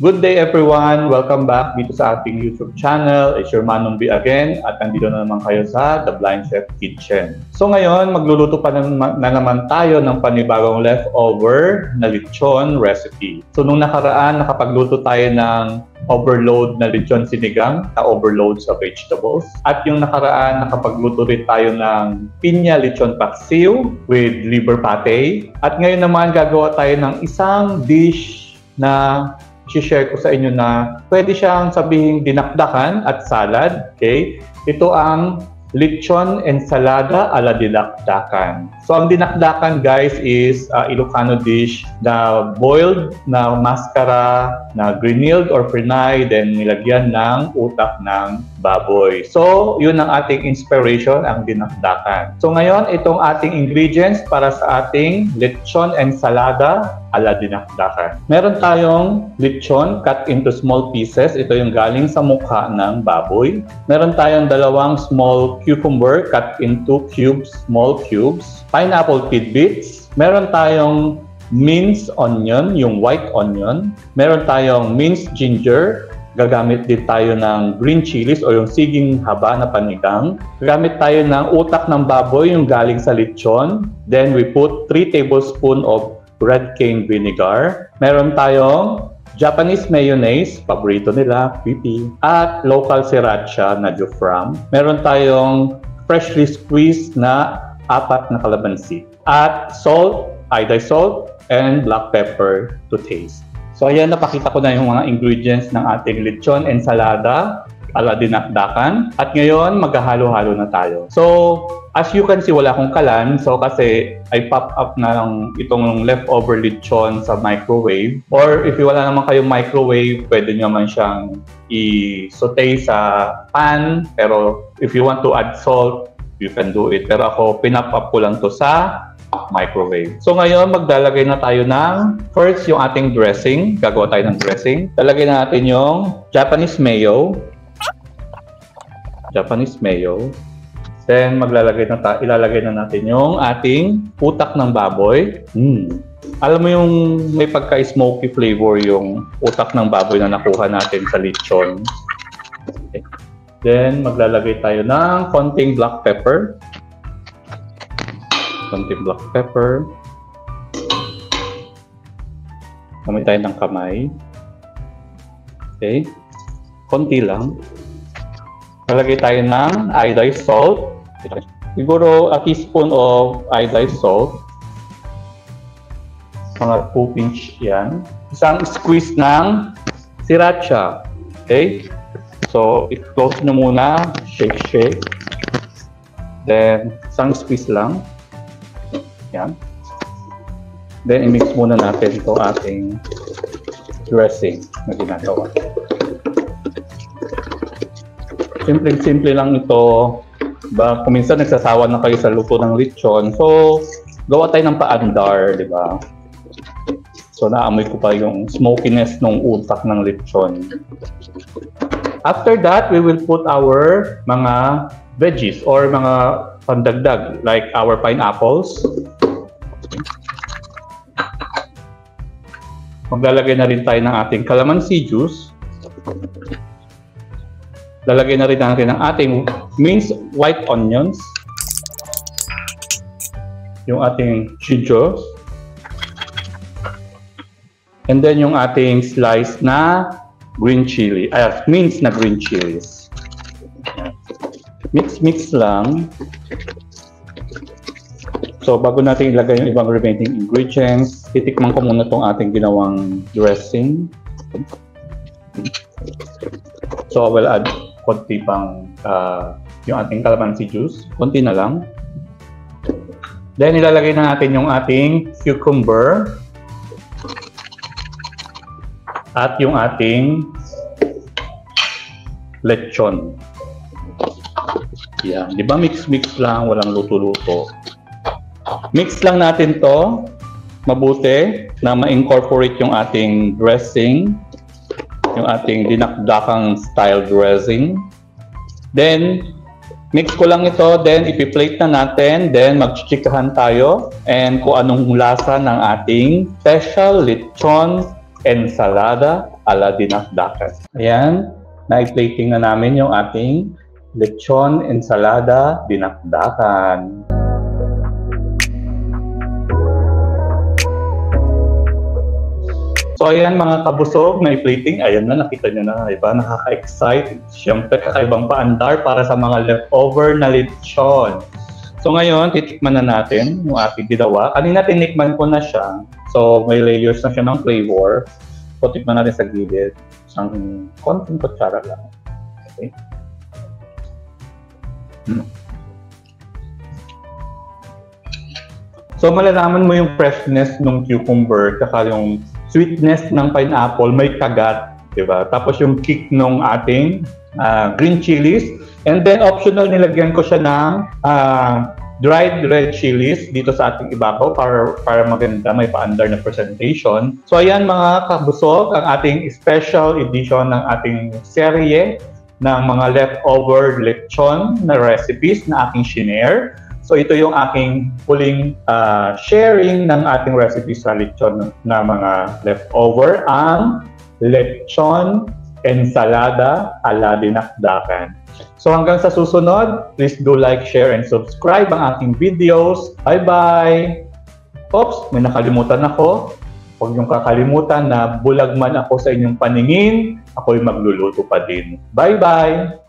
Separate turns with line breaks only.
Good day everyone! Welcome back dito sa ating YouTube channel. It's your Manong B again at nandito na naman kayo sa The Blind Chef Kitchen. So ngayon, magluluto pa na naman tayo ng panibagong leftover na lechon recipe. So nung nakaraan, nakapagluto tayo ng overload na lechon sinigang na overload sa vegetables. At yung nakaraan, nakapagluto rin tayo ng pinya lechon paksiw with liver pate. At ngayon naman, gagawa tayo ng isang dish na i-share ko sa inyo na pwede siyang sabihing dinakdakan at salad. Okay? Ito ang lechon ensalada ala dinakdakan. So ang dinakdakan guys is Ilocano dish na boiled na mascara na grilled or frinay, then nilagyan ng utak ng baboy. So yun ang ating inspiration, ang dinakdakan. So ngayon itong ating ingredients para sa ating lechon ensalada ala dinakdakan. Meron tayong lechon cut into small pieces. Ito yung galing sa mukha ng baboy. Meron tayong dalawang small cucumber cut into cubes, small cubes. Pineapple tidbits. Meron tayong minced onion, yung white onion. Meron tayong minced ginger. Gagamit din tayo ng green chilies o yung siging haba na panigang. Gagamit tayo ng utak ng baboy, yung galing sa lechon. Then we put 3 tablespoons of red cane vinegar. Meron tayong Japanese mayonnaise, paborito nila, pipi. At local sriracha na jufram. Meron tayong freshly squeezed na 4 na kalamansi. At salt, iodized salt, and black pepper to taste. So ayan, napakita ko na yung mga ingredients ng ating lechon ensalada ala dinakdakan. At ngayon, maghahalo-halo na tayo. So, as you can see, wala akong kalan. So, kasi I pop up na lang itong leftover lechon sa microwave. Or if wala naman kayong microwave, pwede nyo man siyang i-saute sa pan. Pero if you want to add salt, you can do it. Pero ako, pinop up ko lang to sa microwave. So ngayon, maglalagay na tayo ng first yung ating dressing. Gagawa tayo ng dressing. Lalagay na natin yung Japanese mayo. Then ilalagay na natin yung ating utak ng baboy. Alam mo yung may pagka-smoky flavor yung utak ng baboy na nakuha natin sa lechon. Okay. Then maglalagay tayo ng konting black pepper. Gamit tayo ng kamay. Okay. Konti lang. Lalagay tayo ng iodized salt. Siguro a teaspoon of iodized salt. Mga 2 pinch yan. Isang squeeze ng sriracha. Okay? So, i-close nyo muna. Shake. Then, isang squeeze lang. Yan. Then, i-mix muna natin ito ating dressing na ginagawa. Simple lang ito. Kung minsan nagsasawa na kayo sa luto ng lechon, so gawa tayo ng paandar, di ba? So naamoy ko pa yung smokiness ng utak ng lechon. After that, we will put our mga veggies or mga pandagdag like our pineapples. Maglalagay na rin tayo ng ating calamansi juice. Lalagay na rin natin ang ating minced white onions, yung ating ginger, and then yung ating sliced na green chili, minced na green chilies. Mix lang. So bago natin ilagay yung ibang remaining ingredients, titikman ko muna itong ating ginawang dressing. So I will add konti pang yung ating calamansi juice. Konti na lang. Then ilalagay na natin yung ating cucumber at yung ating lechon. Yan. Di ba mix lang, walang luto-luto. Mix lang natin to mabuti na ma-incorporate yung ating dressing, yung ating dinakdakang style dressing. Then, mix ko lang ito, then ipi-plate na natin, then magchichikahan tayo and kung anong lasa ng ating special lechon ensalada ala dinakdakan. Ayan, na-plating na namin yung ating lechon ensalada dinakdakan. So ayan mga kabusog, na plating, ayan na, nakita nyo na, diba? Nakaka-excite. Siyempre, kakaibang paandar para sa mga leftover na lechon. So ngayon, titikman na natin yung ating ginawa. Kanina tinikman ko na siya. So may layers na siya ng flavor. So tikman natin sa gilid. Isang konting kutsara lang. Okay. So malalaman mo yung freshness ng cucumber saka yung sweetness ng pineapple, may kagat, diba? Tapos yung kick ng ating green chilies. And then optional, nilagyan ko siya ng dried red chilies dito sa ating ibabaw para maganda, may paandar na presentation. So ayan mga kabusog, ang ating special edition ng ating serye ng mga leftover lechon na recipes na aking shinare. So ito yung aking huling sharing ng ating recipe sa lechon na mga leftover, ang lechon ensalada ala dinakdakan. So hanggang sa susunod, please do like, share, and subscribe ang aking videos. Bye-bye! Oops, may nakalimutan ako. Huwag niyong kakalimutan na bulag man ako sa inyong paningin, ako'y magluluto pa din. Bye-bye!